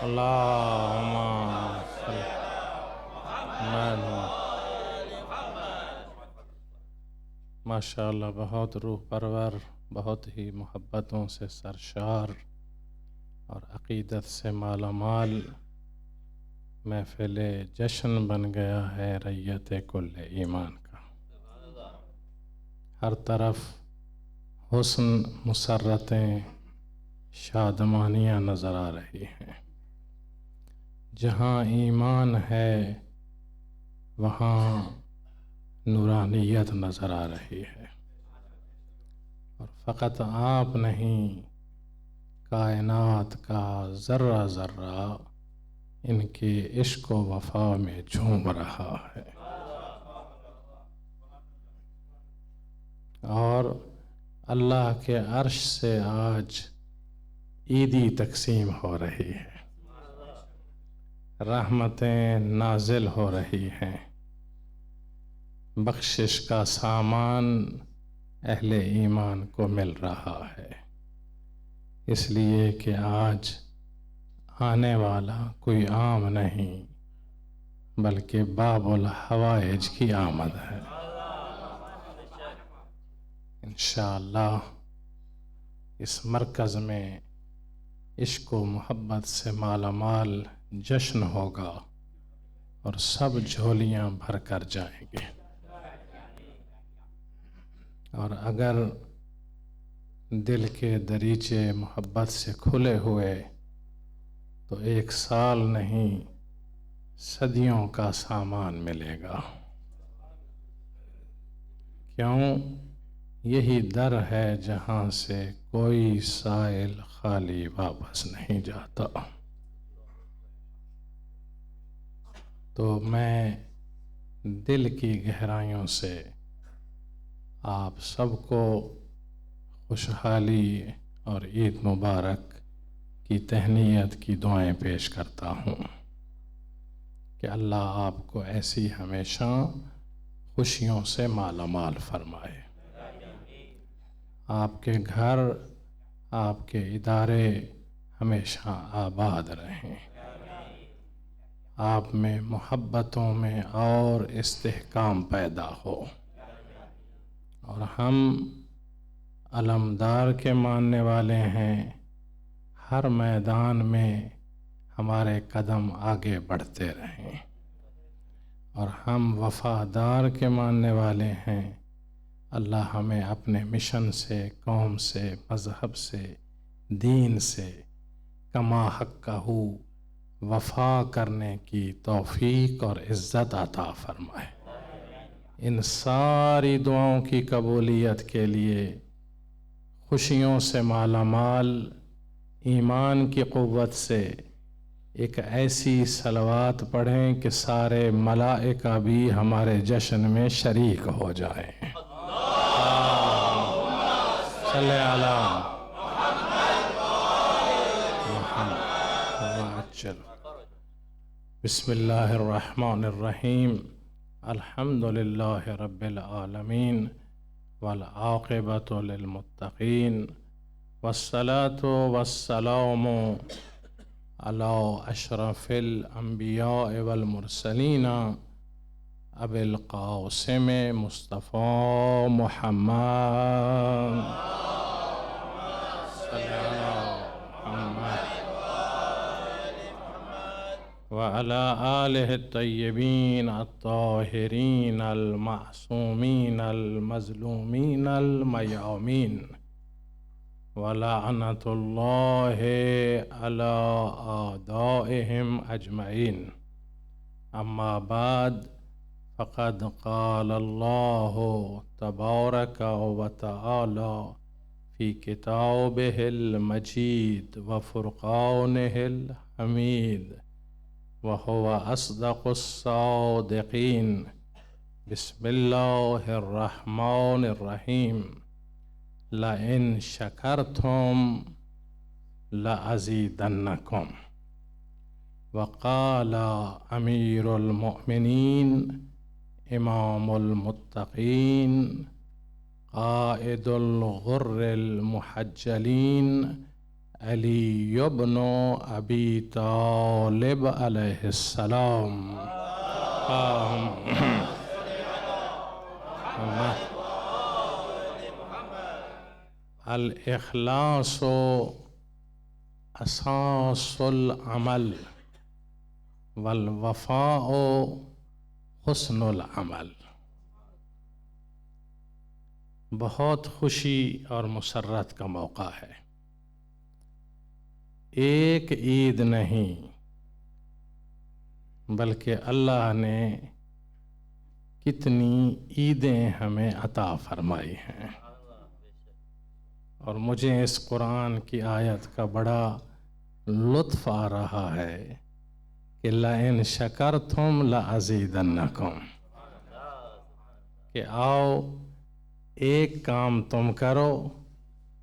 اللہم صل محمد۔ ماشاءاللہ، بہت روح پرور، بہت ہی محبتوں سے سرشار اور عقیدت سے مالا مال محفل جشن بن گیا ہے ریت کل ایمان کا۔ ہر طرف حسن، مسرتیں، شادمانیاں نظر آ رہی ہیں۔ جہاں ایمان ہے وہاں نورانیت نظر آ رہی ہے، اور فقط آپ نہیں، کائنات کا ذرہ ذرہ ان کے عشق و وفا میں جھوم رہا ہے، اور اللہ کے عرش سے آج عیدی تقسیم ہو رہی ہے، رحمتیں نازل ہو رہی ہیں، بخشش کا سامان اہل ایمان کو مل رہا ہے، اس لیے کہ آج آنے والا کوئی عام نہیں بلکہ باب الحوائج کی آمد ہے۔ انشاءاللہ اس مرکز میں عشق و محبت سے مالا مال جشن ہوگا اور سب جھولیاں بھر کر جائیں گے، اور اگر دل کے دریچے محبت سے کھلے ہوئے تو ایک سال نہیں، صدیوں کا سامان ملے گا۔ کیوں؟ یہی در ہے جہاں سے کوئی سائل خالی واپس نہیں جاتا۔ تو میں دل کی گہرائیوں سے آپ سب کو خوشحالی اور عید مبارک کی تہنیت کی دعائیں پیش کرتا ہوں کہ اللہ آپ کو ایسی ہمیشہ خوشیوں سے مالا مال فرمائے، آپ کے گھر، آپ کے ادارے ہمیشہ آباد رہیں، آپ میں محبتوں میں اور استحکام پیدا ہو، اور ہم علمدار کے ماننے والے ہیں، ہر میدان میں ہمارے قدم آگے بڑھتے رہیں، اور ہم وفادار کے ماننے والے ہیں، اللہ ہمیں اپنے مشن سے، قوم سے، مذہب سے، دین سے کما حقہ وفا کرنے کی توفیق اور عزت عطا فرمائے۔ ان ساری دعاؤں کی قبولیت کے لیے خوشیوں سے مالا مال ایمان کی قوت سے ایک ایسی صلوات پڑھیں کہ سارے ملائکہ بھی ہمارے جشن میں شریک ہو جائیں۔ صلی اللہ محمد۔ بسم اللہ الرحمن الرحیم، الحمدللہ رب العالمین، والعاقبۃ للمتقین، والصلاة والسلام علی اشرف الانبیاء والمرسلین ابی القاسم مصطفیٰ محمد صلی اللہ محمد وعلی آلہ الطیبین الطاہرین المعصومین المظلومین المیامین، ولعنۃ اللہ علی اعدائہم اجمعین۔ اما بعد، فقد قال اللہ تبارک و تعالی فی کتابہ المجید وفرقانہ الحمید، وہو اصدق الصادقین۔ بسم اللہ الرحمن الرحیم، لئن شکرتم لأزیدنکم۔ وقال امیر المؤمنین، امام المتقین، قائد الغر المحجلین، علی ابن ابی طالب علیہ السلام. الاخلاص اساس العمل والوفاء حسن العمل. بہت خوشی اور مسرت کا موقع ہے. ایک عید نہیں بلکہ اللہ نے کتنی عیدیں ہمیں عطا فرمائی ہیں. اور مجھے اس قرآن کی آیت کا بڑا لطف آ رہا ہے کہ لَإِن شَكَرْتُمْ لَأَزِيدَنَّكُمْ، کہ آؤ ایک کام تم کرو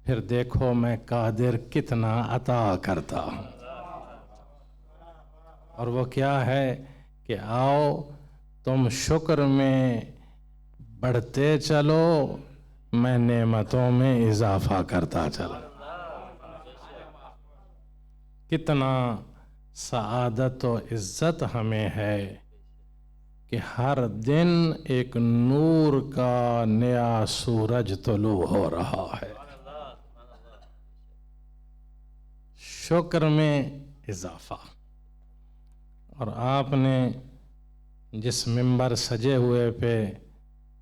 پھر دیکھو میں قادر کتنا عطا کرتا ہوں. اور وہ کیا ہے کہ آؤ تم شکر میں بڑھتے چلو، میں نعمتوں میں اضافہ کرتا چلا. کتنا سعادت و عزت ہمیں ہے کہ ہر دن ایک نور کا نیا سورج طلوع ہو رہا ہے. شکر میں اضافہ. اور آپ نے جس ممبر سجے ہوئے پہ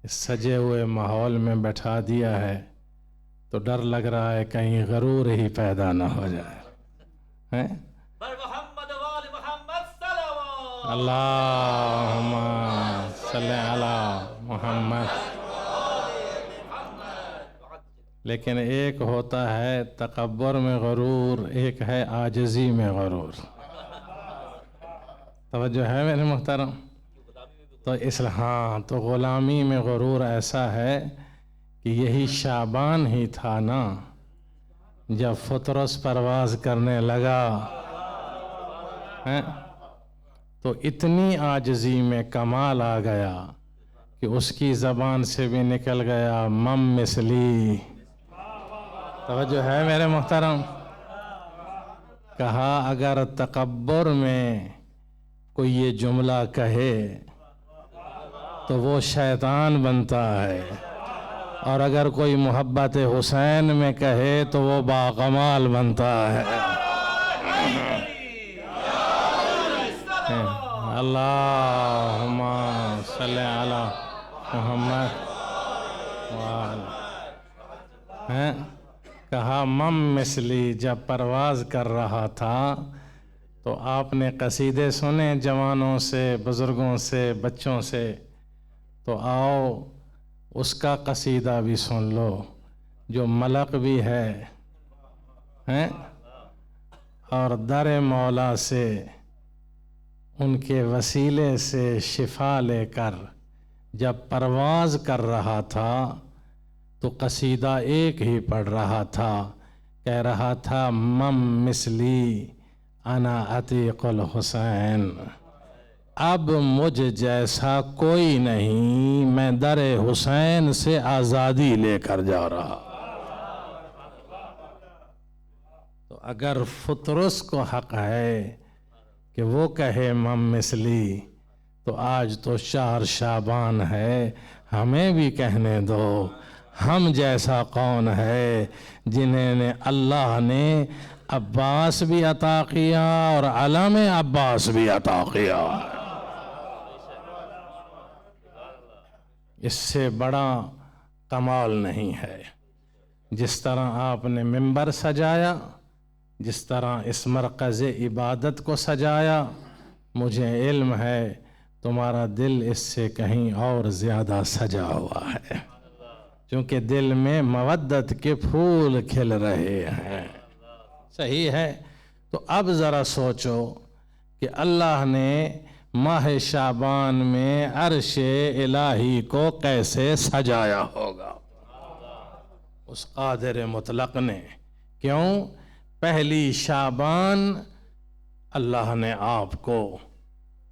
اس سجے ہوئے ماحول میں بٹھا دیا ہے تو ڈر لگ رہا ہے کہیں غرور ہی پیدا نہ ہو جائے. اللہم صلی علی محمد. لیکن ایک ہوتا ہے تکبر میں غرور، ایک ہے عاجزی میں غرور. توجہ ہے میرے محترم؟ تو تو غلامی میں غرور ایسا ہے کہ یہی شعبان ہی تھا نا جب فطرس پرواز کرنے لگا تو اتنی عاجزی میں کمال آ گیا کہ اس کی زبان سے بھی نکل گیا مم مثلی. توجہ ہے میرے محترم؟ کہا اگر تکبر میں کوئی یہ جملہ کہے تو وہ شیطان بنتا ہے، اور اگر کوئی محبت حسین میں کہے تو وہ باکمال بنتا ہے. اللہم صلی علی محمد. کہا مم مثلی. جب پرواز کر رہا تھا تو آپ نے قصیدے سنے جوانوں سے، بزرگوں سے، بچوں سے، تو آؤ اس کا قصیدہ بھی سن لو جو ملک بھی ہے اور در مولا سے ان کے وسیلے سے شفا لے کر جب پرواز کر رہا تھا تو قصیدہ ایک ہی پڑھ رہا تھا، کہہ رہا تھا مم مثلی انا عتیق الحسین. اب مجھ جیسا کوئی نہیں، میں در حسین سے آزادی لے کر جا رہا. تو اگر فطرس کو حق ہے کہ وہ کہے مم مثلی تو آج تو 4 شعبان ہے، ہمیں بھی کہنے دو ہم جیسا کون ہے جنہیں نے اللہ نے عباس بھی عطا کیا اور علم عباس بھی عطا کیا. اس سے بڑا کمال نہیں ہے. جس طرح آپ نے ممبر سجایا، جس طرح اس مرکز عبادت کو سجایا، مجھے علم ہے تمہارا دل اس سے کہیں اور زیادہ سجا ہوا ہے، کیونکہ دل میں مودت کے پھول کھل رہے ہیں. صحیح ہے؟ تو اب ذرا سوچو کہ اللہ نے ماہ شعبان میں عرش الہی کو کیسے سجایا ہوگا اس قادر مطلق نے. کیوں؟ پہلی شعبان اللہ نے آپ کو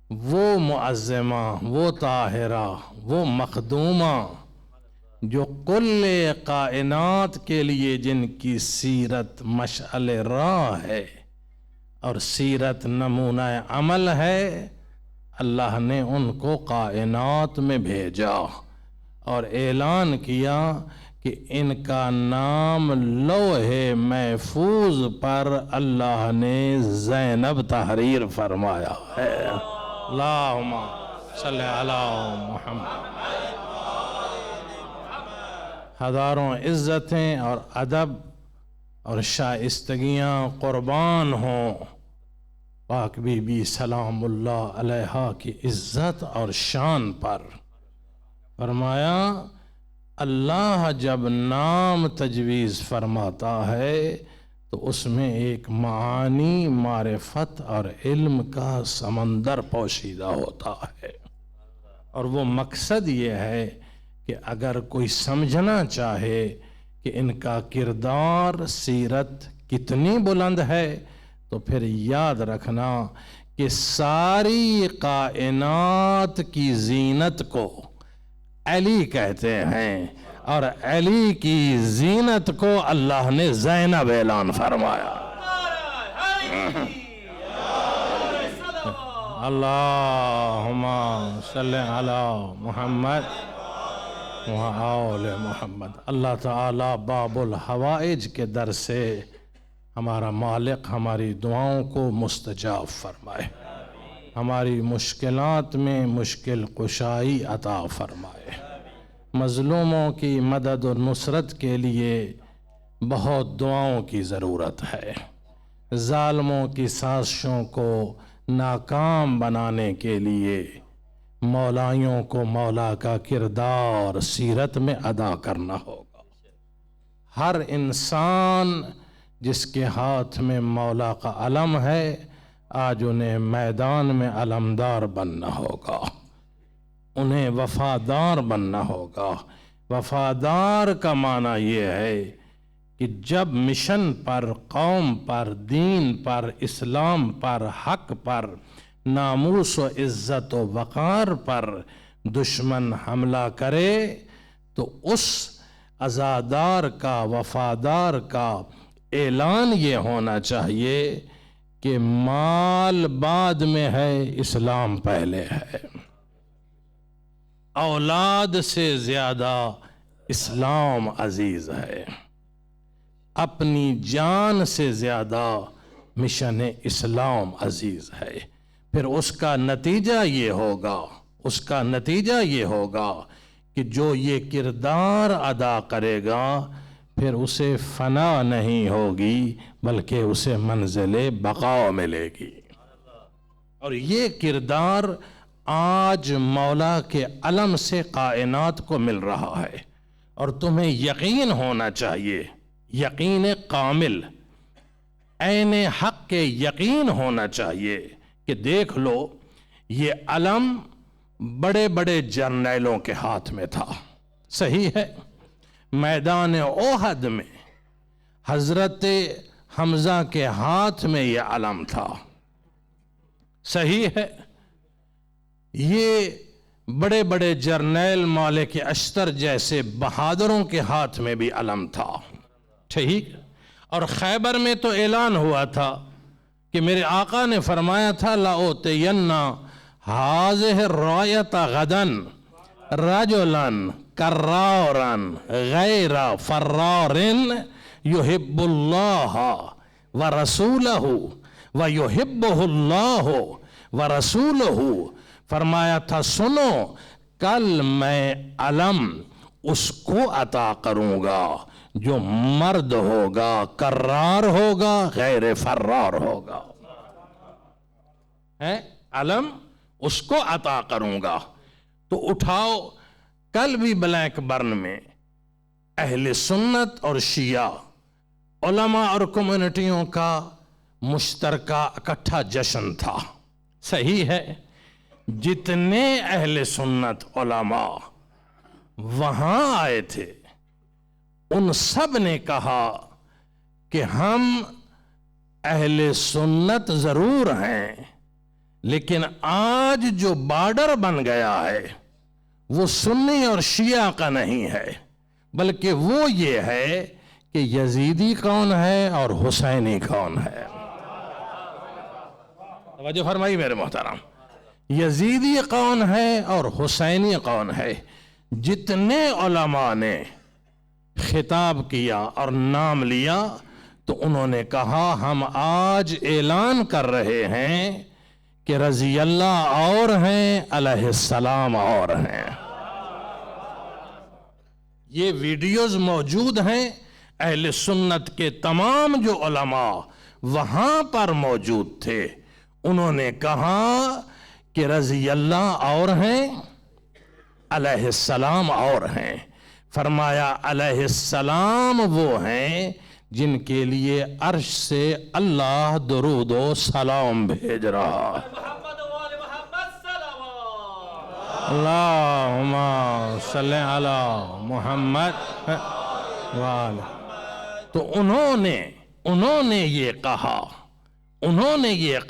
وہ معظمہ، وہ طاہرہ، وہ مخدومہ جو کل کائنات کے لیے جن کی سیرت مشعل راہ ہے اور سیرت نمونہ عمل ہے، اللہ نے ان کو کائنات میں بھیجا اور اعلان کیا کہ ان کا نام لوح محفوظ پر اللہ نے زینب تحریر فرمایا ہے۔ اللہم صلی علی محمد۔ ہزاروں عزتیں اور ادب اور شائستگیاں قربان ہوں پاک بی بی سلام اللہ علیہا کی عزت اور شان پر۔ فرمایا اللہ جب نام تجویز فرماتا ہے تو اس میں ایک معانی، معرفت اور علم کا سمندر پوشیدہ ہوتا ہے، اور وہ مقصد یہ ہے کہ اگر کوئی سمجھنا چاہے کہ ان کا کردار، سیرت کتنی بلند ہے، تو پھر یاد رکھنا کہ ساری کائنات کی زینت کو علی کہتے ہیں، اور علی کی زینت کو اللہ نے زینب اعلان فرمایا۔ اللہم صلی علی محمد وآل محمد۔ اللہ تعالیٰ باب الحوائج کے در سے ہمارا مالک ہماری دعاؤں کو مستجاب فرمائے، ہماری مشکلات میں مشکل کشائی عطا فرمائے۔ مظلوموں کی مدد و نصرت کے لیے بہت دعاؤں کی ضرورت ہے، ظالموں کی سازشوں کو ناکام بنانے کے لیے مولائیوں کو مولا کا کردار سیرت میں ادا کرنا ہوگا۔ ہر انسان جس کے ہاتھ میں مولا کا علم ہے، آج انہیں میدان میں علمدار بننا ہوگا، انہیں وفادار بننا ہوگا۔ وفادار کا معنی یہ ہے کہ جب مشن پر، قوم پر، دین پر، اسلام پر، حق پر، ناموس و عزت و وقار پر دشمن حملہ کرے تو اس عزادار کا، وفادار کا اعلان یہ ہونا چاہیے کہ مال بعد میں ہے، اسلام پہلے ہے۔ اولاد سے زیادہ اسلام عزیز ہے، اپنی جان سے زیادہ مشن اسلام عزیز ہے۔ پھر اس کا نتیجہ یہ ہوگا کہ جو یہ کردار ادا کرے گا پھر اسے فنا نہیں ہوگی بلکہ اسے منزل بقا ملے گی۔ اور یہ کردار آج مولا کے علم سے کائنات کو مل رہا ہے، اور تمہیں یقین ہونا چاہیے، یقین کامل، عین حق کے یقین ہونا چاہیے کہ دیکھ لو یہ علم بڑے بڑے جرنیلوں کے ہاتھ میں تھا، صحیح ہے؟ میدان احد میں حضرت حمزہ کے ہاتھ میں یہ علم تھا، صحیح ہے؟ یہ بڑے بڑے جرنیل مالک اشتر جیسے بہادروں کے ہاتھ میں بھی علم تھا، ٹھیک؟ اور خیبر میں تو اعلان ہوا تھا کہ میرے آقا نے فرمایا تھا لَأُوتِيَنَّ هَذِهِ الرَّايَةَ غَدًا رَجُلًا كَرَّارًا غَيْرَ فَرَّارٍ يُحِبُّ اللَّهَ وَرَسُولَهُ وَيُحِبُّهُ اللَّهُ وَرَسُولُهُ۔ فرمایا تھا سنو، کل میں علم اس کو عطا کروں گا جو مرد ہوگا، کرار ہوگا، غیر فرار ہوگا۔ علم اس کو عطا کروں گا۔ تو اٹھاؤ، کل بھی بلیک برن میں اہل سنت اور شیعہ، علماء اور کمیونٹیوں کا مشترکہ اکٹھا جشن تھا، صحیح ہے؟ جتنے اہل سنت علماء وہاں آئے تھے ان سب نے کہا کہ ہم اہل سنت ضرور ہیں، لیکن آج جو بارڈر بن گیا ہے وہ سنی اور شیعہ کا نہیں ہے، بلکہ وہ یہ ہے کہ یزیدی کون ہے اور حسینی کون ہے. توجہ فرمائی میرے محترم. یزیدی کون ہے اور حسینی کون ہے. جتنے علماء نے خطاب کیا اور نام لیا تو انہوں نے کہا ہم آج اعلان کر رہے ہیں کہ رضی اللہ اور ہیں علیہ السلام اور ہیں. یہ ویڈیوز موجود ہیں. اہل سنت کے تمام جو علماء وہاں پر موجود تھے انہوں نے کہا کہ رضی اللہ اور ہیں علیہ السلام اور ہیں. فرمایا علیہ السلام وہ ہیں جن کے لیے عرش سے اللہ درود و سلام بھیج رہا. اللہم صلی علی محمد وآلہ. تو انہوں نے یہ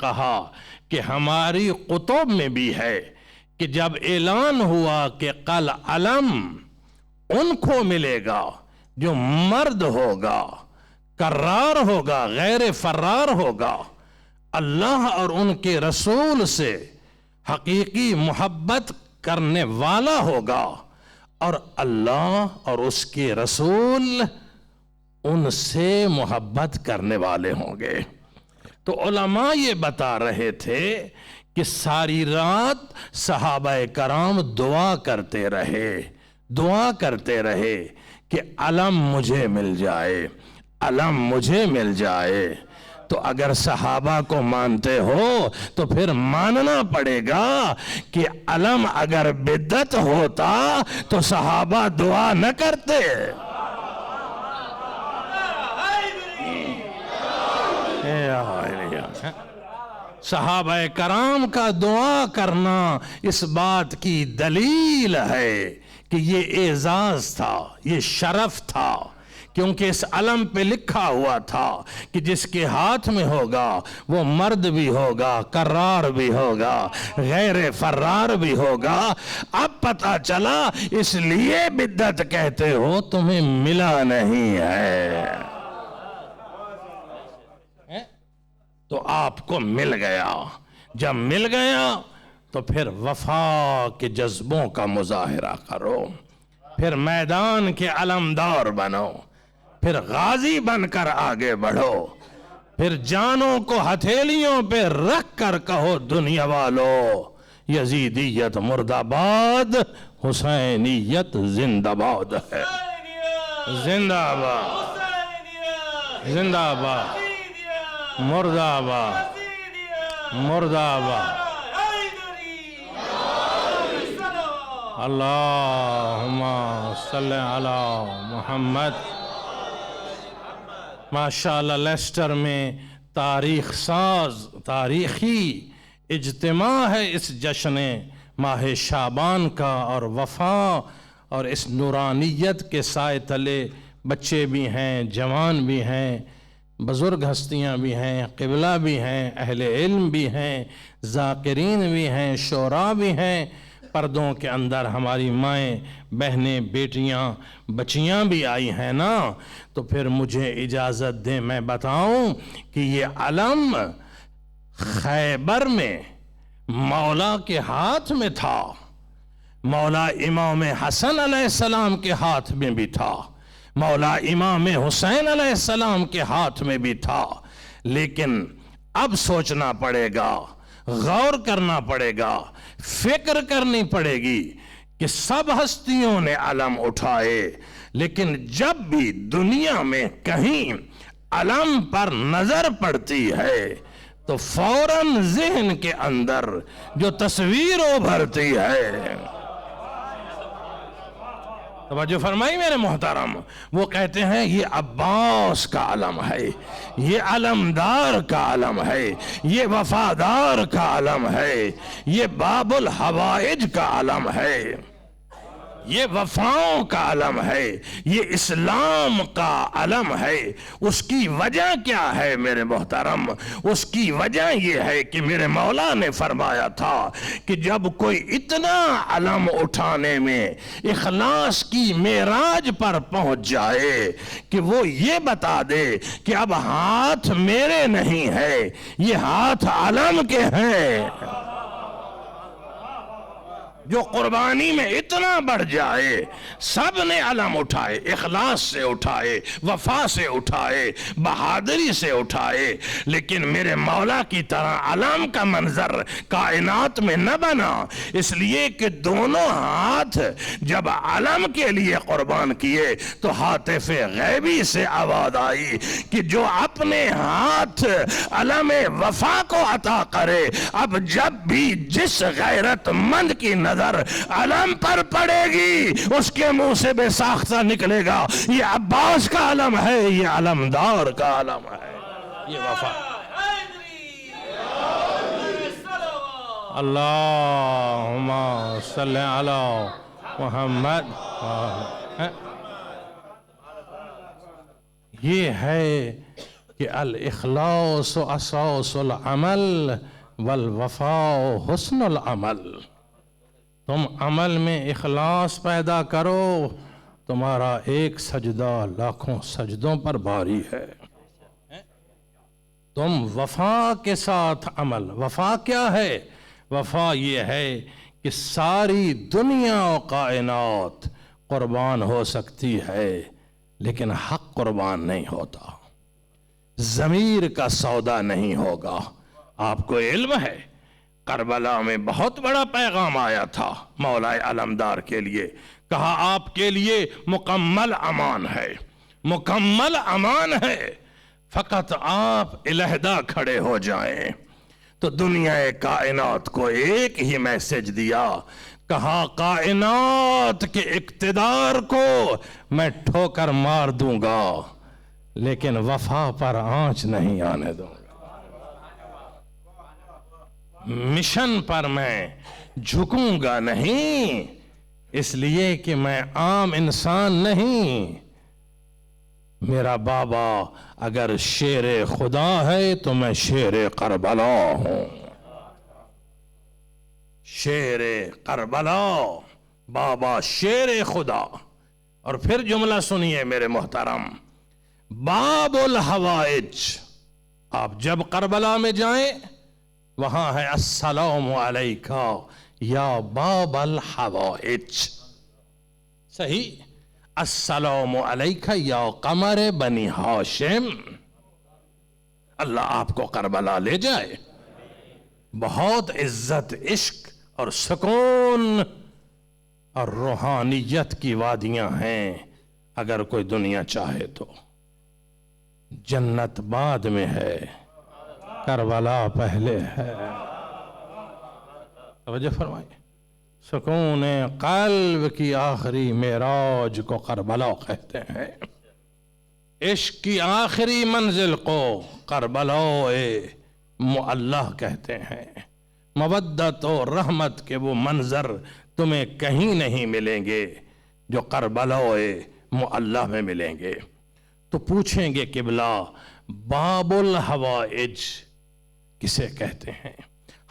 کہا کہ ہماری کتب میں بھی ہے کہ جب اعلان ہوا کہ کل علم ان کو ملے گا جو مرد ہوگا، کرار ہوگا، غیر فرار ہوگا، اللہ اور ان کے رسول سے حقیقی محبت کرنے والا ہوگا، اور اللہ اور اس کے رسول ان سے محبت کرنے والے ہوں گے. تو علماء یہ بتا رہے تھے کہ ساری رات صحابہ کرام دعا کرتے رہے کہ علم مجھے مل جائے، علم مجھے مل جائے. تو اگر صحابہ کو مانتے ہو تو پھر ماننا پڑے گا کہ علم اگر بدعت ہوتا تو صحابہ دعا نہ کرتے. صحابہ کرام کا دعا کرنا اس بات کی دلیل ہے کہ یہ اعزاز تھا، یہ شرف تھا، کیونکہ اس علم پہ لکھا ہوا تھا کہ جس کے ہاتھ میں ہوگا وہ مرد بھی ہوگا، کرار بھی ہوگا، غیر فرار بھی ہوگا. اب پتہ چلا اس لیے بدعت کہتے ہو، تمہیں ملا نہیں ہے. تو آپ کو مل گیا. جب مل گیا تو پھر وفا کے جذبوں کا مظاہرہ کرو، پھر میدان کے علمدار بنو، پھر غازی بن کر آگے بڑھو، پھر جانوں کو ہتھیلیوں پہ رکھ کر کہو دنیا والو یزیدیت مرد آباد، حسینیت زندہ باد ہے. زندہ آباد، زندہ آباد، مرد آباد، مرد آباد. اللہم صلی علی محمد. ماشاءاللہ لیسٹر میں تاریخ ساز تاریخی اجتماع ہے اس جشن ماہ شعبان کا، اور وفا اور اس نورانیت کے سائے تلے بچے بھی ہیں، جوان بھی ہیں، بزرگ ہستیاں بھی ہیں، قبلہ بھی ہیں، اہل علم بھی ہیں، ذاکرین بھی ہیں، شعراء بھی ہیں. پردوں کے اندر ہماری مائیں، بہنیں، بیٹیاں، بچیاں بھی آئی ہیں نا. تو پھر مجھے اجازت دیں میں بتاؤں کہ یہ علم خیبر میں مولا کے ہاتھ میں تھا، مولا امام حسن علیہ السلام کے ہاتھ میں بھی تھا، مولا امام حسین علیہ السلام کے ہاتھ میں بھی تھا. لیکن اب سوچنا پڑے گا، غور کرنا پڑے گا، فکر کرنی پڑے گی کہ سب ہستیوں نے علم اٹھائے، لیکن جب بھی دنیا میں کہیں علم پر نظر پڑتی ہے تو فوراً ذہن کے اندر جو تصویر ابھرتی ہے، توجہ فرمائی میرے محترم، وہ کہتے ہیں یہ عباس کا علم ہے، یہ علمدار کا علم ہے، یہ وفادار کا علم ہے، یہ باب الحوائج کا علم ہے. یہ وفاؤں کا علم ہے، یہ اسلام کا علم ہے۔ اس کی وجہ کیا ہے میرے محترم؟ اس کی وجہ یہ ہے کہ میرے مولا نے فرمایا تھا کہ جب کوئی اتنا علم اٹھانے میں اخلاص کی معراج پر پہنچ جائے کہ وہ یہ بتا دے کہ اب ہاتھ میرے نہیں ہے، یہ ہاتھ علم کے ہیں، جو قربانی میں اتنا بڑھ جائے، سب نے علم اٹھائے، اخلاص سے اٹھائے، وفا سے اٹھائے، بہادری سے اٹھائے، لیکن میرے مولا کی طرح علم کا منظر کائنات میں نہ بنا، اس لیے کہ دونوں ہاتھ جب علم کے لیے قربان کیے تو ہاتف غیبی سے آواز آئی کہ جو اپنے ہاتھ علم وفا کو عطا کرے، اب جب بھی جس غیرت مند کی نظر علم پر پڑے گی اس کے منہ سے بے ساختہ نکلے گا یہ عباس کا علم ہے، یہ علمدار کا علم ہے، یہ وفا۔ اللہم صلی علی محمد۔ یہ ہے کہ الاخلاص اساس العمل والوفاء حسن العمل۔ تم عمل میں اخلاص پیدا کرو، تمہارا ایک سجدہ لاکھوں سجدوں پر بھاری ہے۔ تم وفا کے ساتھ عمل، وفا کیا ہے؟ وفا یہ ہے کہ ساری دنیا و کائنات قربان ہو سکتی ہے لیکن حق قربان نہیں ہوتا، ضمیر کا سودا نہیں ہوگا۔ آپ کو علم ہے کربلا میں بہت بڑا پیغام آیا تھا مولا علمدار کے لیے، کہا آپ کے لیے مکمل امان ہے، مکمل امان ہے، فقط آپ علیحدہ کھڑے ہو جائیں۔ تو دنیا کائنات کو ایک ہی میسج دیا، کہا کائنات کے اقتدار کو میں ٹھوکر مار دوں گا لیکن وفا پر آنچ نہیں آنے دوں گا، مشن پر میں جھکوں گا نہیں، اس لیے کہ میں عام انسان نہیں۔ میرا بابا اگر شیر خدا ہے تو میں شیر کربلا ہوں، شیر کربلا، بابا شیر خدا۔ اور پھر جملہ سنیے میرے محترم، باب الحوائج، آپ جب کربلا میں جائیں وہاں ہے السلام علیکہ یا باب الحوائج، صحیح، السلام علیکہ یا قمر بنی ہاشم۔ اللہ آپ کو کربلا لے جائے، بہت عزت، عشق اور سکون اور روحانیت کی وادیاں ہیں۔ اگر کوئی دنیا چاہے تو جنت بعد میں ہے، کربلا پہلے ہے۔ توجہ فرمائیے، سکون قلب کی آخری معراج کو کربلا کہتے ہیں، عشق کی آخری منزل کو کربلا معلیٰ کہتے ہیں۔ مودت و رحمت کے وہ منظر تمہیں کہیں نہیں ملیں گے جو کربلا معلیٰ میں ملیں گے۔ تو پوچھیں گے قبلہ باب الحوائج کسے کہتے ہیں؟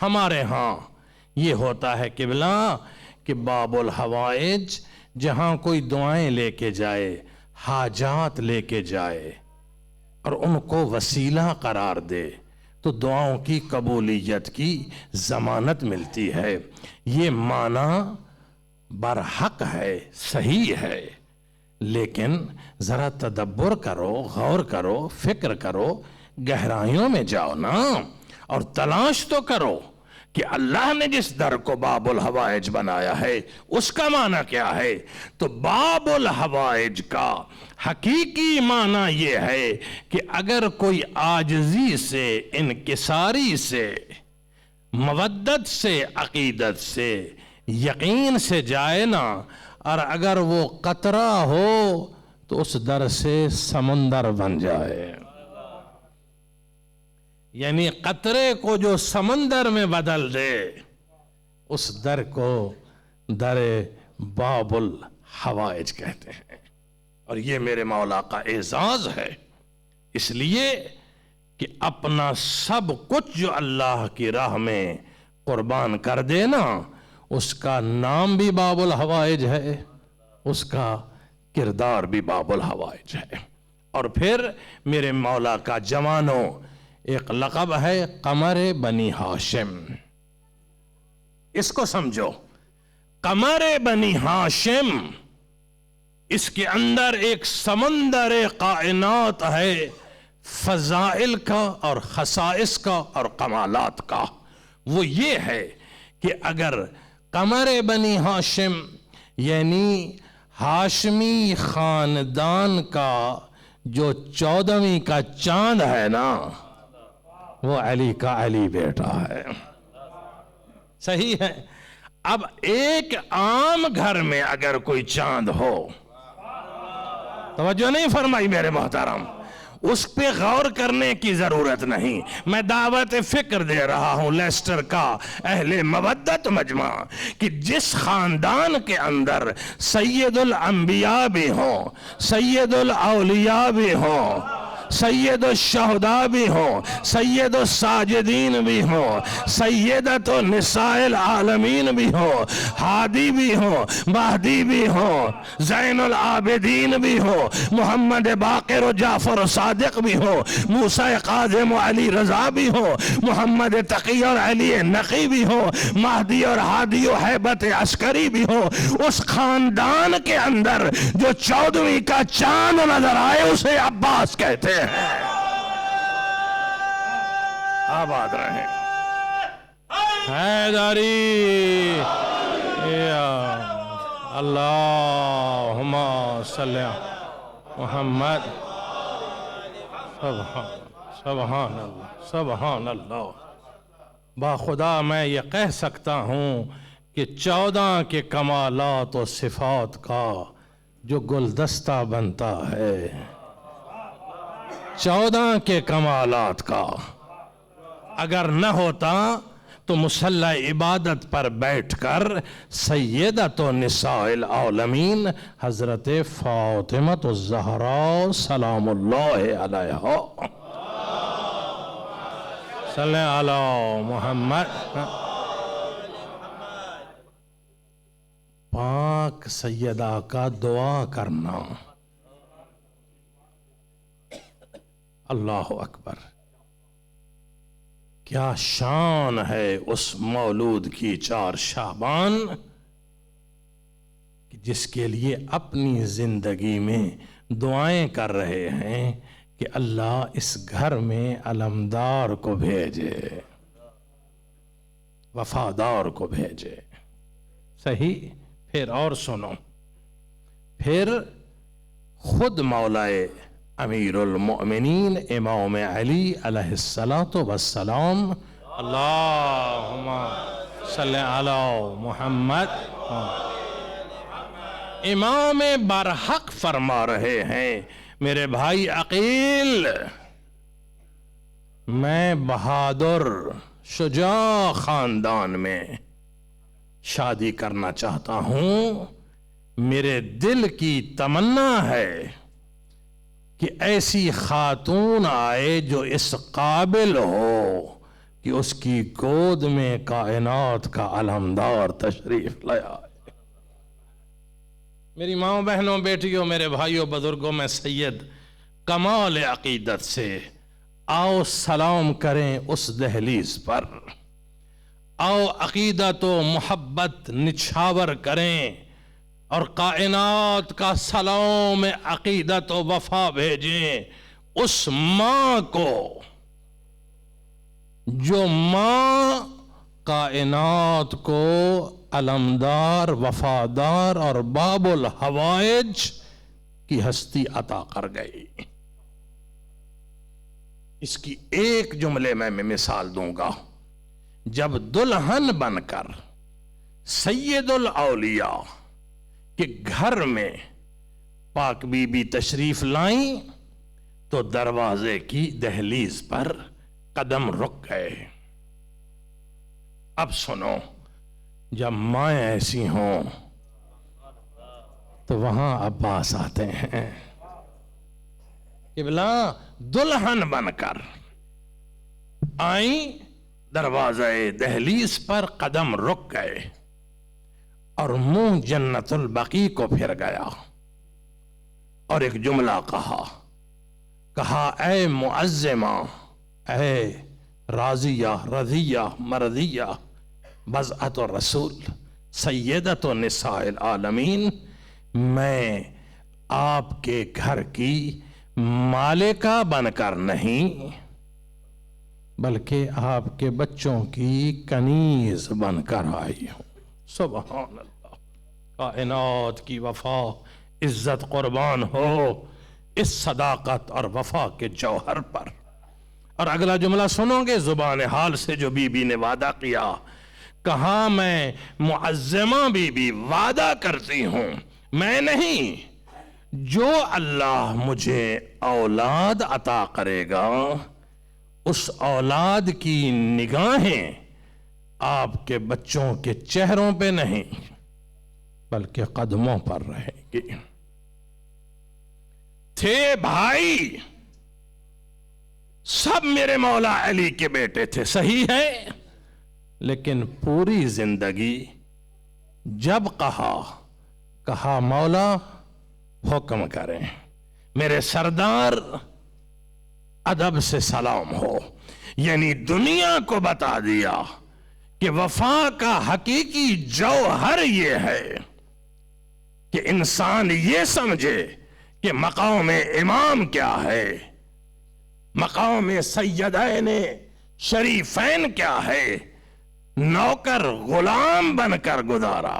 ہمارے ہاں یہ ہوتا ہے قبلہ کہ باب الحوائج جہاں کوئی دعائیں لے کے جائے، حاجات لے کے جائے اور ان کو وسیلہ قرار دے تو دعاؤں کی قبولیت کی ضمانت ملتی ہے۔ یہ معنی برحق ہے، صحیح ہے، لیکن ذرا تدبر کرو، غور کرو، فکر کرو، گہرائیوں میں جاؤ نا، اور تلاش تو کرو کہ اللہ نے جس در کو باب الحوائج بنایا ہے اس کا معنی کیا ہے۔ تو باب الحوائج کا حقیقی معنی یہ ہے کہ اگر کوئی عاجزی سے، انکساری سے، مودت سے، عقیدت سے، یقین سے جائے نا، اور اگر وہ قطرہ ہو تو اس در سے سمندر بن جائے، یعنی قطرے کو جو سمندر میں بدل دے، اس در کو در باب الحوائج کہتے ہیں. اور یہ میرے مولا کا اعزاز ہے، اس لیے کہ اپنا سب کچھ جو اللہ کی راہ میں قربان کر دے نا، اس کا نام بھی باب الحوائج ہے، اس کا کردار بھی باب الحوائج ہے. اور پھر میرے مولا کا جوانوں ایک لقب ہے قمر بنی ہاشم. اس کو سمجھو، قمر بنی ہاشم، اس کے اندر ایک سمندر کائنات ہے، فضائل کا اور خصائص کا اور کمالات کا. وہ یہ ہے کہ اگر قمر بنی ہاشم یعنی ہاشمی خاندان کا جو 14ویں کا چاند ہے نا، وہ علی کا علی بیٹا ہے. صحیح ہے. اب ایک عام گھر میں اگر کوئی چاند ہو، توجہ نہیں فرمائی میرے محترم، اس پہ غور کرنے کی ضرورت نہیں. میں دعوت فکر دے رہا ہوں لیسٹر کا اہل مودت مجمع، کہ جس خاندان کے اندر سید الانبیاء بھی ہوں، سید الاولیاء بھی ہوں، سید الشہداء بھی ہوں، سید الساجدین بھی ہوں، سیدت نساء العالمین بھی ہوں، ہادی بھی ہوں، مہدی بھی ہوں، زین العابدین بھی ہوں، محمد باقر و جعفر و صادق بھی ہوں، موسیٰ قاظم و علی رضا بھی ہوں، محمد تقی اور علی نقی بھی ہوں، مہدی اور ہادی و حیبت عسکری بھی ہوں. اس خاندان کے اندر جو 14ویں کا چاند نظر آئے اسے عباس کہتے ہیں. آباد رہیں. حیدری یا اللہم صلی محمد. سبحان اللہ، سبحان اللہ. باخدا میں یہ کہہ سکتا ہوں کہ 14 کے کمالات و صفات کا جو گلدستہ بنتا ہے، 14 کے کمالات کا اگر نہ ہوتا تو مصلی عبادت پر بیٹھ کر سیدۃ نساء العالمین حضرت فاطمہ الزہراء سلام اللہ علیہا، صلی علی محمد، پاک سیدہ کا دعا کرنا. اللہ اکبر. کیا شان ہے اس مولود کی 4 شعبان، جس کے لیے اپنی زندگی میں دعائیں کر رہے ہیں کہ اللہ اس گھر میں علمدار کو بھیجے، وفادار کو بھیجے. صحیح. پھر اور سنو، پھر خود مولائے امیر المؤمنین امام علی علیہ السلام، اللہم صلی علی محمد، امام برحق فرما رہے ہیں میرے بھائی عقیل، میں بہادر شجاع خاندان میں شادی کرنا چاہتا ہوں. میرے دل کی تمنا ہے کہ ایسی خاتون آئے جو اس قابل ہو کہ اس کی گود میں کائنات کا علمدار تشریف لائے. میری ماں بہنوں بیٹیوں میرے بھائیوں بزرگوں میں سید کمال عقیدت سے آؤ سلام کریں اس دہلیز پر، آؤ عقیدت و محبت نچھاور کریں اور کائنات کا سلام عقیدت و وفا بھیجیں اس ماں کو جو ماں کائنات کو علمدار، وفادار اور باب الحوائج کی ہستی عطا کر گئی. اس کی ایک جملے میں مثال دوں گا. جب دلہن بن کر سید الاولیاء کے گھر میں پاک بی بی تشریف لائیں تو دروازے کی دہلیز پر قدم رک گئے. اب سنو، جب مائیں ایسی ہوں تو وہاں عباس آتے ہیں، قبلہ دلہن بن کر آئیں، دروازہ دہلیز پر قدم رک گئے اور منہ جنت البقیع کو پھر گیا اور ایک جملہ کہا اے معظمہ، اے راضیہ، رضیہ، مرضیہ، بضعۃ الرسول، سیدۃ نساء العالمین، میں آپ کے گھر کی مالکہ بن کر نہیں بلکہ آپ کے بچوں کی کنیز بن کر آئی ہوں۔ سبحان اللہ، کائنات کی وفا، عزت قربان ہو اس صداقت اور وفا کے جوہر پر۔ اور اگلا جملہ سنو گے زبان حال سے جو بی بی نے وعدہ کیا، کہاں میں معظمہ بی بی وعدہ کرتی ہوں، میں نہیں، جو اللہ مجھے اولاد عطا کرے گا اس اولاد کی نگاہیں آپ کے بچوں کے چہروں پہ نہیں بلکہ قدموں پر رہے گی۔ تھے بھائی سب میرے مولا علی کے بیٹے تھے، صحیح ہے، لیکن پوری زندگی جب کہا مولا حکم کریں، میرے سردار ادب سے سلام ہو، یعنی دنیا کو بتا دیا کہ وفا کا حقیقی جوہر یہ ہے کہ انسان یہ سمجھے کہ مقام امام کیا ہے، مقام سیدین شریفین کیا ہے، نوکر غلام بن کر گزارا۔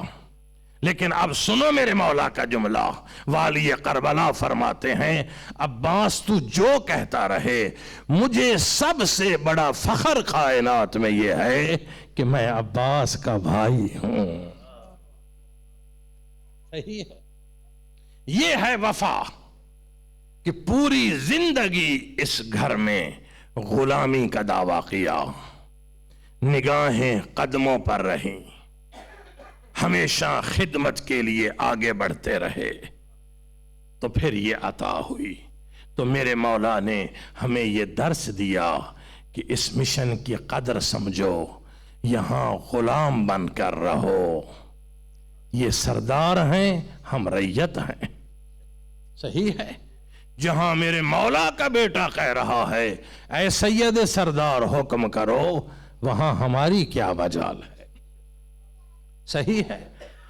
لیکن اب سنو میرے مولا کا جملہ، والی کربلا فرماتے ہیں عباس تو جو کہتا رہے، مجھے سب سے بڑا فخر کائنات میں یہ ہے کہ میں عباس کا بھائی ہوں۔ صحیح ہے، یہ ہے وفا کہ پوری زندگی اس گھر میں غلامی کا دعویٰ کیا، نگاہیں قدموں پر رہیں، ہمیشہ خدمت کے لیے آگے بڑھتے رہے، تو پھر یہ عطا ہوئی۔ تو میرے مولا نے ہمیں یہ درس دیا کہ اس مشن کی قدر سمجھو، یہاں غلام بن کر رہو، یہ سردار ہیں، ہم ریت ہیں، صحیح ہے۔ جہاں میرے مولا کا بیٹا کہہ رہا ہے اے سید سردار حکم کرو، وہاں ہماری کیا مجال ہے، صحیح ہے۔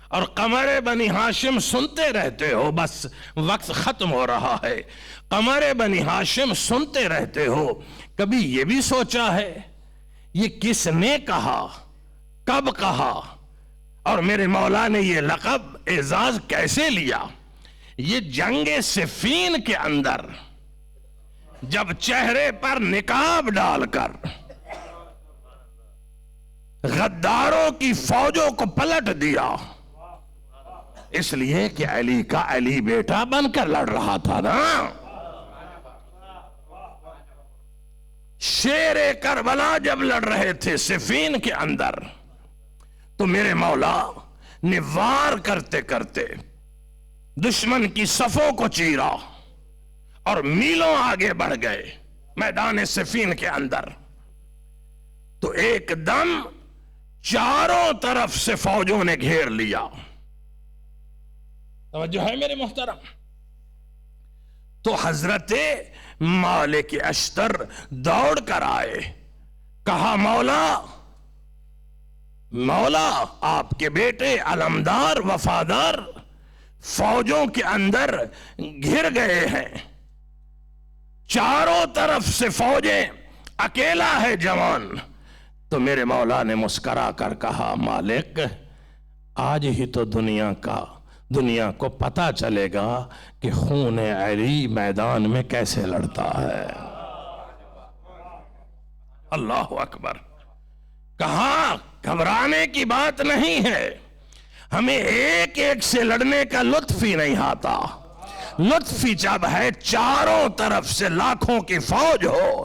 اور قمر بنی ہاشم سنتے رہتے ہو، بس وقت ختم ہو رہا ہے، قمر بنی ہاشم سنتے رہتے ہو، کبھی یہ بھی سوچا ہے یہ کس نے کہا، کب کہا، اور میرے مولا نے یہ لقب اعزاز کیسے لیا؟ یہ جنگ صفین کے اندر جب چہرے پر نقاب ڈال کر غداروں کی فوجوں کو پلٹ دیا، اس لیے کہ علی کا علی بیٹا بن کر لڑ رہا تھا نا۔ شیر کربلا جب لڑ رہے تھے صفین کے اندر، تو میرے مولا نے وار کرتے کرتے دشمن کی صفوں کو چیرا اور میلوں آگے بڑھ گئے میدان صفین کے اندر، تو ایک دم چاروں طرف سے فوجوں نے گھیر لیا۔ توجہ ہے میرے محترم؟ تو حضرت مالک اشتر دوڑ کر آئے، کہا مولا آپ کے بیٹے علمدار وفادار فوجوں کے اندر گھر گئے ہیں، چاروں طرف سے فوجیں، اکیلا ہے جوان۔ تو میرے مولا نے مسکرا کر کہا مالک آج ہی تو دنیا کو پتا چلے گا کہ خون علی میدان میں کیسے لڑتا ہے۔ اللہ اکبر۔ کہاں گھبرانے کی بات نہیں ہے، ہمیں ایک ایک سے لڑنے کا لطف ہی نہیں آتا، لطف ہی جب ہے چاروں طرف سے لاکھوں کی فوج ہو،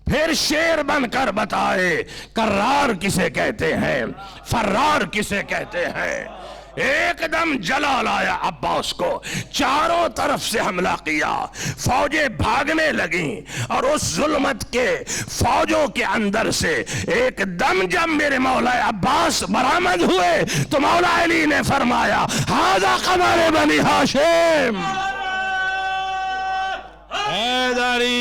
پھر شیر بن کر بتائے کرار کسے کہتے ہیں، فرار کسے کہتے ہیں۔ ایک دم جلال آیا عباس کو، چاروں طرف سے حملہ کیا، فوجیں بھاگنے لگیں، اور اس ظلمت کے فوجوں کے اندر سے ایک دم جب میرے مولا عباس برآمد ہوئے تو مولا علی نے فرمایا ھذا قمر بنی ہاشم حیدری،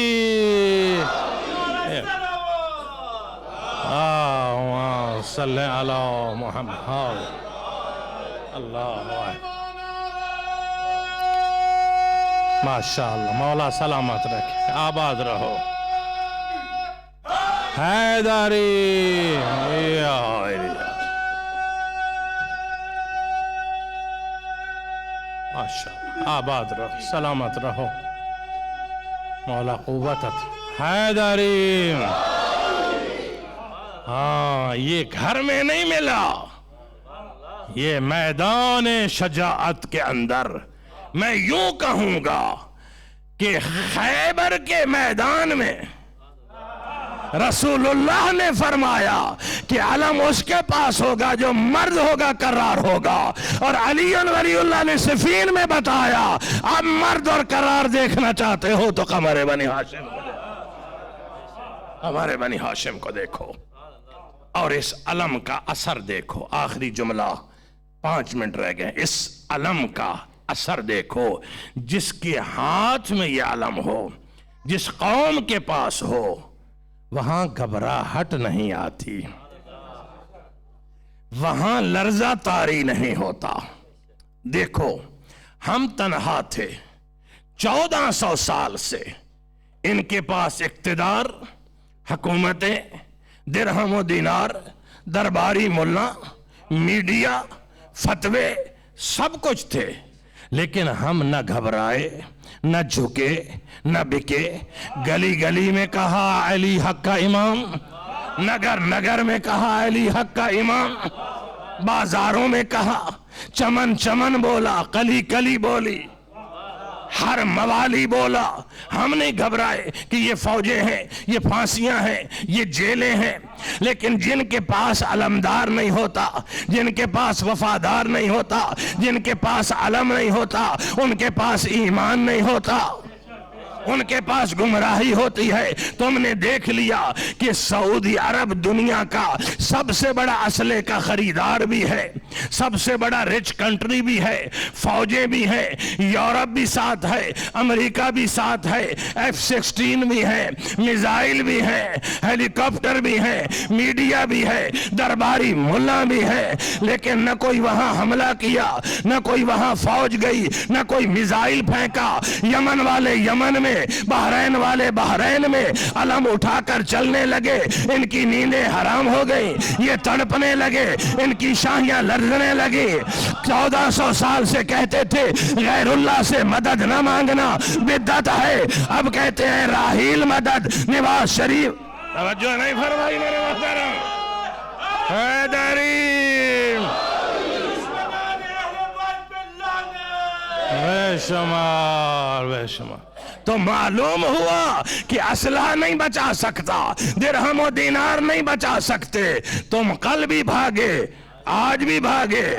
صلی علی محمد، اللہ ماشاءاللہ، مولا سلامت رکھے، آباد رہو حیدری، ماشاءاللہ، آباد رہو، سلامت رہو، مولا قوت حیدری۔ ہاں، یہ گھر میں نہیں ملا، یہ میدان شجاعت کے اندر، میں یوں کہوں گا کہ خیبر کے میدان میں رسول اللہ نے فرمایا کہ علم اس کے پاس ہوگا جو مرد ہوگا، کرار ہوگا، اور علی ولی اللہ نے صفین میں بتایا اب مرد اور کرار دیکھنا چاہتے ہو تو قمر بنی ہاشم کو دیکھو، ہمارے بنی ہاشم کو دیکھو، اور اس علم کا اثر دیکھو۔ آخری جملہ، 5 منٹ رہ گئے، اس علم کا اثر دیکھو، جس کے ہاتھ میں یہ علم ہو، جس قوم کے پاس ہو، وہاں گھبراہٹ نہیں آتی، وہاں لرزہ طاری نہیں ہوتا۔ دیکھو، ہم تنہا تھے 1400 سال سے، ان کے پاس اقتدار، حکومتیں، درہم و دینار، درباری ملا، میڈیا، فتوے، سب کچھ تھے، لیکن ہم نہ گھبرائے، نہ جھکے، نہ بکے۔ گلی گلی میں کہا علی حق کا امام، نگر نگر میں کہا علی حق کا امام، بازاروں میں کہا، چمن چمن بولا، کلی کلی بولی، ہر موالی بولا۔ ہم نہیں گھبرائے کہ یہ فوجیں ہیں، یہ پھانسیاں ہیں، یہ جیلیں ہیں، لیکن جن کے پاس علمدار نہیں ہوتا، جن کے پاس وفادار نہیں ہوتا، جن کے پاس علم نہیں ہوتا، ان کے پاس ایمان نہیں ہوتا، ان کے پاس گمراہی ہوتی ہے۔ تم نے دیکھ لیا کہ سعودی عرب دنیا کا سب سے بڑا اسلحے کا خریدار بھی ہے، سب سے بڑا رچ کنٹری بھی ہے، فوجیں بھی ہیں، یورپ بھی ساتھ ہے، امریکہ بھی ساتھ ہے، F-16 بھی ہے، میزائل بھی ہے، ہیلی کاپٹر بھی ہے، میڈیا بھی ہے، درباری ملا بھی ہے، لیکن نہ کوئی وہاں حملہ کیا، نہ کوئی وہاں فوج گئی، نہ کوئی میزائل پھینکا۔ یمن والے یمن میں، بحرین والے بحرین میں علم اٹھا کر چلنے لگے، ان کی نیندیں حرام ہو گئیں، یہ تڑپنے لگے، ان کی شاہیاں لرزنے لگی۔ 1400 سال سے کہتے تھے غیر اللہ سے مدد نہ مانگنا بدعت ہے، اب کہتے ہیں راحیل مدد۔ نواز شریف، توجہ نہیں فرمائی میرے محترم، حیدری، بے شمار بے شمار۔ تو معلوم ہوا کہ اسلحہ نہیں بچا سکتا، درہم و دینار نہیں بچا سکتے۔ تم کل بھی بھاگے، آج بھی بھاگے،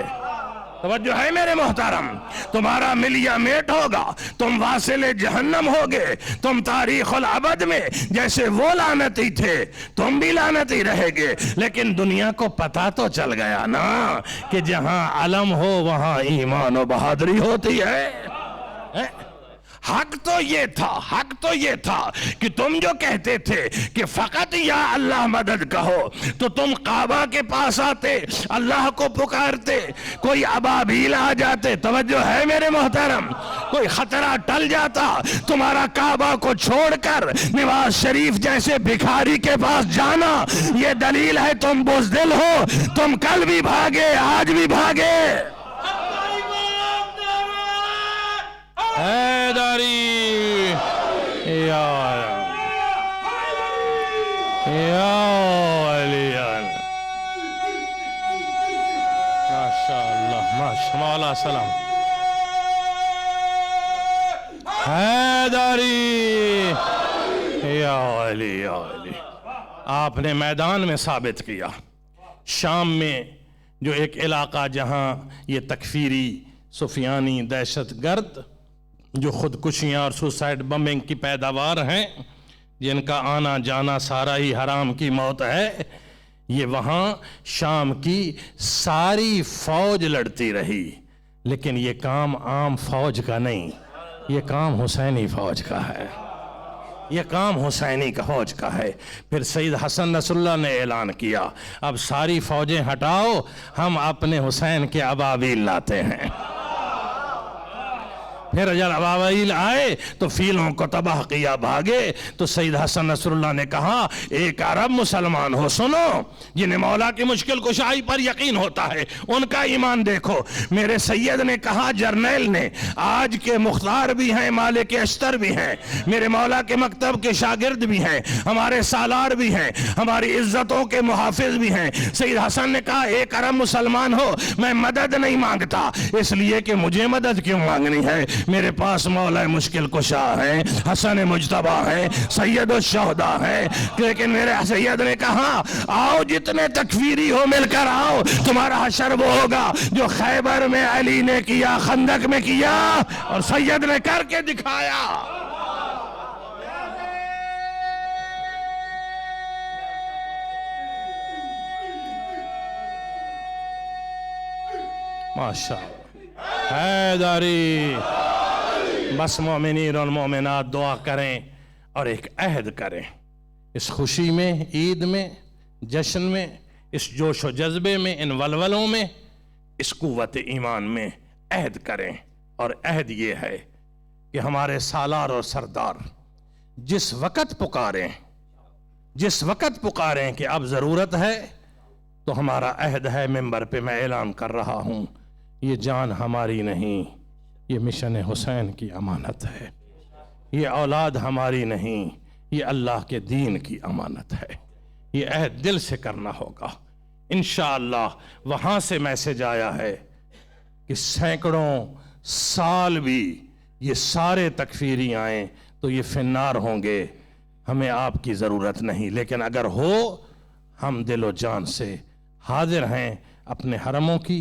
توجہ ہے میرے محترم، تمہارا ملیا میٹ ہوگا، تم واصل جہنم ہوگے، تم تاریخ الابد میں جیسے وہ لعنتی تھے تم بھی لعنتی رہے گے۔ لیکن دنیا کو پتا تو چل گیا نا کہ جہاں علم ہو وہاں ایمان و بہادری ہوتی ہے۔ حق تو یہ تھا، حق تو یہ تھا کہ تم جو کہتے تھے کہ فقط یا اللہ مدد کہو، تو تم کعبہ کے پاس آتے، اللہ کو پکارتے، کوئی ابابیل آ جاتے، توجہ ہے میرے محترم، کوئی خطرہ ٹل جاتا، تمہارا کعبہ کو چھوڑ کر نواز شریف جیسے بھکاری کے پاس جانا، یہ دلیل ہے تم بزدل ہو۔ تم کل بھی بھاگے، آج بھی بھاگے۔ حیدری، یا علی، ماشاءاللہ، مولا سلام، حیدری، یا علی، یا علی۔ آپ نے میدان میں ثابت کیا، شام میں جو ایک علاقہ جہاں یہ تکفیری سفیانی دہشت گرد جو خودکشیاں اور سوسائڈ بمبنگ کی پیداوار ہیں، جن کا آنا جانا سارا ہی حرام کی موت ہے، یہ وہاں شام کی ساری فوج لڑتی رہی، لیکن یہ کام عام فوج کا نہیں، یہ کام حسینی فوج کا ہے، یہ کام حسینی کا فوج کا ہے۔ پھر سید حسن نصر اللہ نے اعلان کیا، اب ساری فوجیں ہٹاؤ، ہم اپنے حسین کے ابابیل لاتے ہیں۔ پھر جب ابابیل آئے تو فیلوں کو تباہ کیا، بھاگے، تو سید حسن نصر اللہ نے کہا ایک عرب مسلمان ہو، سنو، جنہیں مولا کی مشکل کشائی پر یقین ہوتا ہے ان کا ایمان دیکھو۔ میرے سید نے کہا، جرنیل نے، آج کے مختار بھی ہیں، مالک اشتر بھی ہیں، میرے مولا کے مکتب کے شاگرد بھی ہیں، ہمارے سالار بھی ہیں، ہماری عزتوں کے محافظ بھی ہیں۔ سید حسن نے کہا ایک عرب مسلمان ہو، میں مدد نہیں مانگتا، اس لیے کہ مجھے مدد کیوں مانگنی ہے، میرے پاس مولا مشکل کشا ہے، حسن مجتبی ہے، سید الشہداء ہے۔ لیکن میرے سید نے کہا آؤ جتنے تکفیری ہو مل کر آؤ، تمہارا حشر وہ ہوگا جو خیبر میں علی نے کیا، خندق میں کیا، اور سید نے کر کے دکھایا۔ ماشاءاللہ حیداری۔ بس مومنین اور مومنات دعا کریں اور ایک عہد کریں، اس خوشی میں، عید میں، جشن میں، اس جوش و جذبے میں، ان ولولوں میں، اس قوت ایمان میں عہد کریں۔ اور عہد یہ ہے کہ ہمارے سالار اور سردار جس وقت پکاریں کہ اب ضرورت ہے، تو ہمارا عہد ہے، ممبر پہ میں اعلان کر رہا ہوں، یہ جان ہماری نہیں، یہ مشن حسین کی امانت ہے، یہ اولاد ہماری نہیں، یہ اللہ کے دین کی امانت ہے۔ یہ عہد دل سے کرنا ہوگا۔ انشاءاللہ وہاں سے میسج آیا ہے کہ سینکڑوں سال بھی یہ سارے تکفیری آئیں تو یہ فنار ہوں گے، ہمیں آپ کی ضرورت نہیں، لیکن اگر ہو، ہم دل و جان سے حاضر ہیں، اپنے حرموں کی،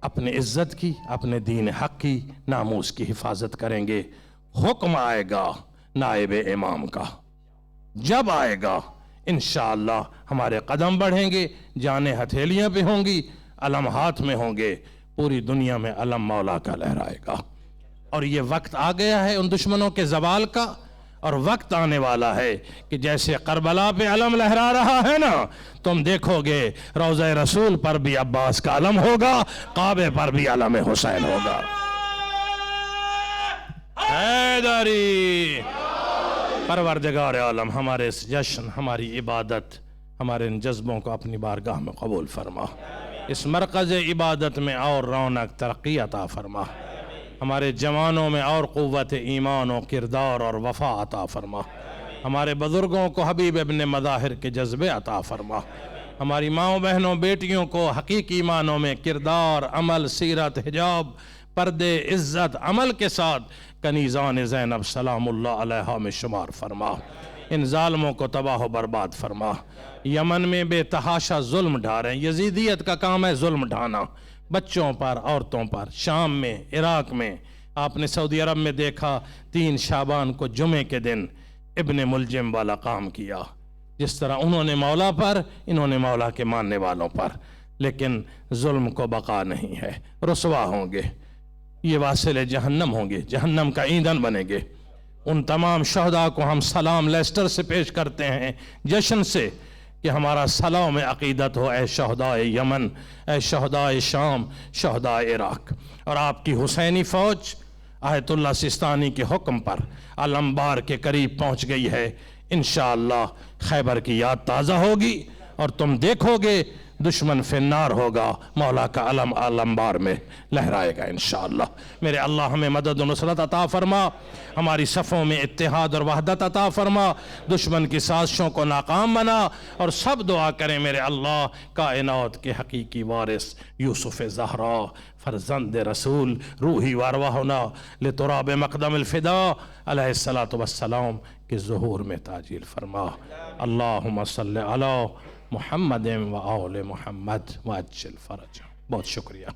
اپنے عزت کی، اپنے دین حق کی، ناموس کی حفاظت کریں گے۔ حکم آئے گا نائب امام کا، جب آئے گا انشاءاللہ ہمارے قدم بڑھیں گے، جانیں ہتھیلیاں پہ ہوں گی، علم ہاتھ میں ہوں گے، پوری دنیا میں علم مولا کا لہرائے گا۔ اور یہ وقت آ گیا ہے ان دشمنوں کے زوال کا، اور وقت آنے والا ہے کہ جیسے کربلا پہ علم لہرا رہا ہے نا، تم دیکھو گے روضہ رسول پر بھی عباس کا علم ہوگا، کعبے پر بھی علم حسین ہوگا۔ حیداری۔ پروردگار عالم ہمارے اس جشن، ہماری عبادت، ہمارے ان جذبوں کو اپنی بارگاہ میں قبول فرما، اس مرکز عبادت میں اور رونق ترقی عطا فرما، ہمارے جوانوں میں اور قوت ایمان و کردار اور وفا عطا فرما، ہمارے بزرگوں کو حبیب ابن مظاہر کے جذبے عطا فرما، ہماری ماؤں بہنوں بیٹیوں کو حقیقی معنوں میں کردار، عمل، سیرت، حجاب، پردے، عزت، عمل کے ساتھ کنیزان زینب سلام اللہ علیہا میں شمار فرما، ان ظالموں کو تباہ و برباد فرما۔ یمن میں بے تحاشا ظلم ڈھا رہے ہیں، یزیدیت کا کام ہے ظلم ڈھانا، بچوں پر، عورتوں پر۔ شام میں، عراق میں، آپ نے سعودی عرب میں دیکھا 3 شعبان کو جمعے کے دن ابن ملجم والا کام کیا، جس طرح انہوں نے مولا پر، انہوں نے مولا کے ماننے والوں پر، لیکن ظلم کو بقا نہیں ہے، رسوا ہوں گے، یہ واصل جہنم ہوں گے، جہنم کا ایندھن بنیں گے۔ ان تمام شہداء کو ہم سلام لیسٹر سے پیش کرتے ہیں، جشن سے، کہ ہمارا سلام عقیدت ہو، اے شہداء یمن، اے شہداء شام، شہداء عراق۔ اور آپ کی حسینی فوج آیت اللہ سستانی کے حکم پر علمبار کے قریب پہنچ گئی ہے، انشاءاللہ خیبر کی یاد تازہ ہوگی، اور تم دیکھو گے دشمن فنار ہوگا، مولا کا علم علمبار میں لہرائے گا انشاءاللہ۔ میرے اللہ ہمیں مدد و نصرت عطا فرما، ہماری صفوں میں اتحاد اور وحدت عطا فرما، دشمن کی سازشوں کو ناکام بنا، اور سب دعا کریں میرے اللہ کائنات کے حقیقی وارث یوسف زہرا فرزند رسول روحی وارواہنا لتراب مقدم الفدا علیہ السلام کے ظہور میں تعجیل فرما۔ اللہم صلی علی محمد و آل محمد و عجل فرج. بہت شکریہ.